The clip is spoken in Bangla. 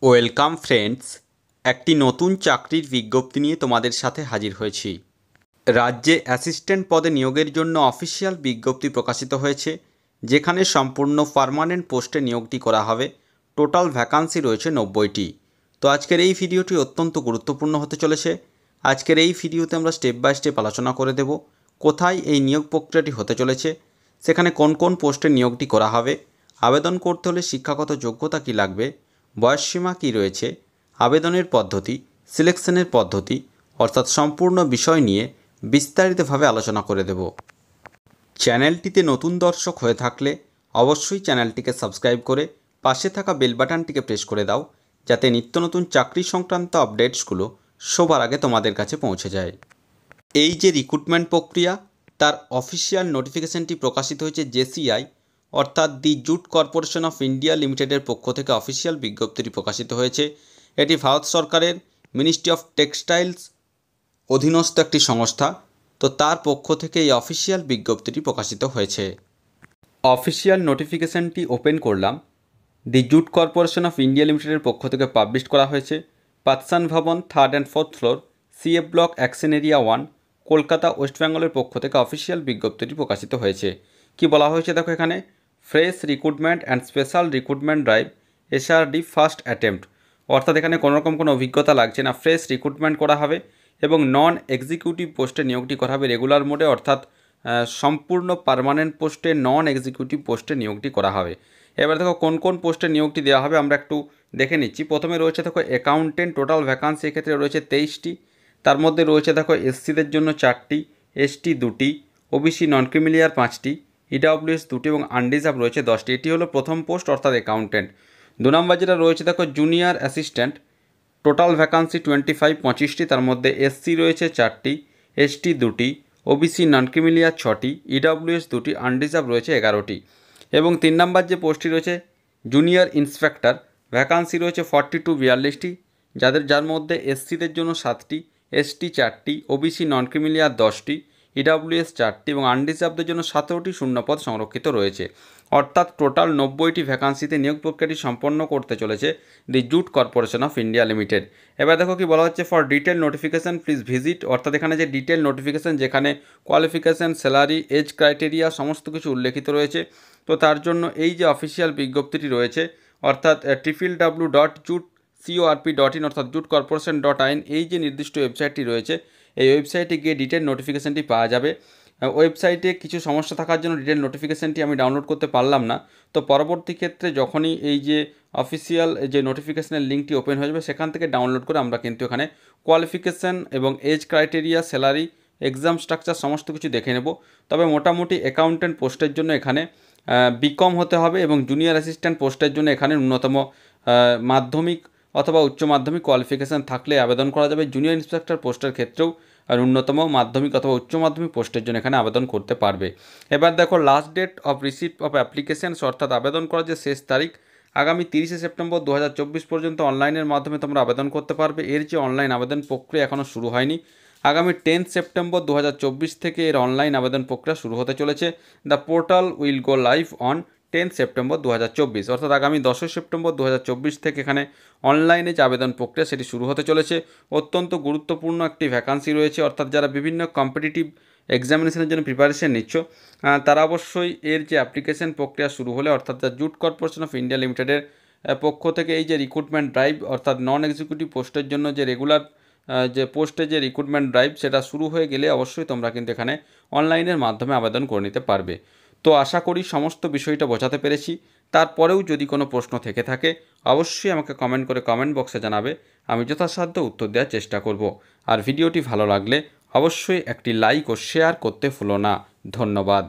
ওয়েলকাম ফ্রেন্ডস, একটি নতুন চাকরির বিজ্ঞপ্তি নিয়ে তোমাদের সাথে হাজির হয়েছি। রাজ্যে অ্যাসিস্ট্যান্ট পদে নিয়োগের জন্য অফিসিয়াল বিজ্ঞপ্তি প্রকাশিত হয়েছে, যেখানে সম্পূর্ণ পার্মানেন্ট পোস্টে নিয়োগটি করা হবে। টোটাল ভ্যাকান্সি রয়েছে 90টি। তো আজকের এই ভিডিওটি অত্যন্ত গুরুত্বপূর্ণ হতে চলেছে। আজকের এই ভিডিওতে আমরা স্টেপ বাই স্টেপ আলোচনা করে দেব কোথায় এই নিয়োগ প্রক্রিয়াটি হতে চলেছে, সেখানে কোন কোন পোস্টে নিয়োগটি করা হবে, আবেদন করতে হলে শিক্ষাগত যোগ্যতা কী লাগবে, বয়সসীমা কী রয়েছে, আবেদনের পদ্ধতি, সিলেকশনের পদ্ধতি অর্থাৎ সম্পূর্ণ বিষয় নিয়ে বিস্তারিতভাবে আলোচনা করে দেব। চ্যানেলটিতে নতুন দর্শক হয়ে থাকলে অবশ্যই চ্যানেলটিকে সাবস্ক্রাইব করে পাশে থাকা বেল বাটনটিকে প্রেস করে দাও, যাতে নিত্য নতুন চাকরি সংক্রান্ত আপডেটসগুলো সবার আগে তোমাদের কাছে পৌঁছে যায়। এই যে রিক্রুটমেন্ট প্রক্রিয়া, তার অফিসিয়াল নোটিফিকেশনটি প্রকাশিত হয়েছে জেসিআই অর্থাৎ দি জুট কর্পোরেশন অফ ইন্ডিয়া লিমিটেডের পক্ষ থেকে অফিসিয়াল বিজ্ঞপ্তিটি প্রকাশিত হয়েছে। এটি ভারত সরকারের মিনিস্ট্রি অফ টেক্সটাইলস অধীনস্থ একটি সংস্থা। তো তার পক্ষ থেকে এই অফিসিয়াল বিজ্ঞপ্তিটি প্রকাশিত হয়েছে। অফিসিয়াল নোটিফিকেশনটি ওপেন করলাম। দি জুট কর্পোরেশন অফ ইন্ডিয়া লিমিটেডের পক্ষ থেকে পাবলিশ করা হয়েছে। পাতসান ভবন 3rd and 4th floor, CF block, action area 1, Kolkata, West বেঙ্গলের পক্ষ থেকে অফিসিয়াল বিজ্ঞপ্তিটি প্রকাশিত হয়েছে। কি বলা হয়েছে দেখো এখানে, fresh recruitment and special recruitment drive SRD first attempt, অর্থাৎ এখানে কোনোরকম কোনো অভিজ্ঞতা লাগছে না, ফ্রেশ রিক্রুটমেন্ট করা হবে এবং নন এক্সিকিউটিভ পোস্টে নিয়োগটি করা হবে রেগুলার মোডে, অর্থাৎ সম্পূর্ণ পার্মানেন্ট পোস্টে নন এক্সিকিউটিভ পোস্টে নিয়োগটি করা হবে। এবার দেখো কোন কোন পোস্টে নিয়োগটি দেওয়া হবে আমরা একটু দেখে নিচ্ছি। প্রথমে রয়েছে দেখো অ্যাকাউন্টেন্ট, টোটাল ভ্যাকান্সি এক্ষেত্রে রয়েছে 23টি। তার মধ্যে রয়েছে দেখো এসসিদের জন্য 4টি, এসটি 2টি, ওবিসি নন ক্রিমিলিয়ার 5টি, ইডাব্লিউএস 2টি এবং আনরিজার্ভ রয়েছে 10টি। এটি হলো প্রথম পোস্ট অর্থাৎ অ্যাকাউন্টেন্ট। 2 নম্বর যেটা রয়েছে দেখো জুনিয়র অ্যাসিস্ট্যান্ট, টোটাল ভ্যাকান্সি 25টি। তার মধ্যে এসসি রয়েছে 4টি, এসটি 2টি, ওবিসি নন ক্রিমিলিয়ার 6টি, ইডাব্লিউএস 2টি, আনরিজার্ভ রয়েছে 11টি। এবং 3 নম্বর যে পোস্টটি রয়েছে জুনিয়র ইন্সপেক্টর, ভ্যাকান্সি রয়েছে 42টি, যার মধ্যে এসসিদের জন্য 7টি, এসটি 4টি, ওবিসি নন ক্রিমিলিয়ার 10টি, ইডাব্লিউএস 4টি এবং আনরিজার্ভদের জন্য 17টি শূন্যপদ সংরক্ষিত রয়েছে। অর্থাৎ টোটাল 90টি ভ্যাকান্সিতে নিয়োগ প্রক্রিয়াটি সম্পন্ন করতে চলেছে the jute corporation of India limited. এবার দেখো কি বলা হচ্ছে, for detail notification please visit, অর্থাৎ এখানে যে ডিটেল নোটিফিকেশান যেখানে কোয়ালিফিকেশান, স্যালারি, এজ ক্রাইটেরিয়া সমস্ত কিছু উল্লেখিত রয়েছে। তো তার জন্য এই যে অফিসিয়াল বিজ্ঞপ্তিটি রয়েছে অর্থাৎ www.jutcorp.in অর্থাৎ jutcorporation.in, এই যে নির্দিষ্ট ওয়েবসাইটটি রয়েছে এই ওয়েবসাইটে গিয়ে ডিটেল নোটিফিকেশানটি পাওয়া যাবে। ওয়েবসাইটে কিছু সমস্যা থাকার জন্য ডিটেল নোটিফিকেশানটি আমি ডাউনলোড করতে পারলাম না। তো পরবর্তী ক্ষেত্রে যখনই এই যে অফিসিয়াল যে নোটিফিকেশানের লিঙ্কটি ওপেন হয়ে যাবে সেখান থেকে ডাউনলোড করে আমরা কিন্তু এখানে কোয়ালিফিকেশান এবং age criteria, salary, exam structure সমস্ত কিছু দেখে নেব। তবে মোটামুটি অ্যাকাউন্টেন্ট পোস্টের জন্য এখানে বিকম হতে হবে এবং জুনিয়র অ্যাসিস্ট্যান্ট পোস্টের জন্য এখানে ন্যূনতম মাধ্যমিক অথবা উচ্চ মাধ্যমিক কোয়ালিফিকেশান থাকলে আবেদন করা যাবে। জুনিয়র ইন্সপেক্টর পোস্টের ক্ষেত্রেও ন্যূনতম মাধ্যমিক অথবা উচ্চ মাধ্যমিক পোস্টের জন্য এখানে আবেদন করতে পারবে। এবার দেখো last date of receipt of applications, অর্থাৎ আবেদন করার যে শেষ তারিখ আগামী 30শে সেপ্টেম্বর 2024 পর্যন্ত অনলাইনের মাধ্যমে তোমরা আবেদন করতে পারবে। এর যে অনলাইন আবেদন প্রক্রিয়া এখনও শুরু হয়নি। আগামী 10 সেপ্টেম্বর 2024 থেকে এর অনলাইন আবেদন প্রক্রিয়া শুরু হতে চলেছে। The portal will go live on 10 September 2024, অর্থাৎ আগামী 10 সেপ্টেম্বর 2024 থেকে এখানে অনলাইনে যে আবেদন প্রক্রিয়া সেটি শুরু হতে চলেছে। অত্যন্ত গুরুত্বপূর্ণ একটি ভ্যাকান্সি রয়েছে, অর্থাৎ যারা বিভিন্ন কম্পিটিটিভ এক্সামিনেশনের জন্য প্রিপারেশন নিচ্ছ তারা অবশ্যই এর যে অ্যাপ্লিকেশন প্রক্রিয়া শুরু হলে অর্থাৎ the jute corporation of India লিমিটেডের পক্ষ থেকে এই যে রিক্রুটমেন্ট ড্রাইভ অর্থাৎ নন এক্সিকিউটিভ পোস্টের জন্য যে রেগুলার যে পোস্টে যে রিক্রুটমেন্ট ড্রাইভ সেটা শুরু হয়ে গেলে অবশ্যই তোমরা কিন্তু এখানে অনলাইনের মাধ্যমে আবেদন করে নিতে পারবে। তো আশা করি সমস্ত বিষয়টা বোঝাতে পেরেছি। তারপরেও যদি কোনো প্রশ্ন থেকে থাকে অবশ্যই আমাকে কমেন্ট করে কমেন্ট বক্সে জানাবে, আমি যথাসাধ্য উত্তর দেওয়ার চেষ্টা করব। আর ভিডিওটি ভালো লাগলে অবশ্যই একটি লাইক ও শেয়ার করতে ভুলো না। ধন্যবাদ।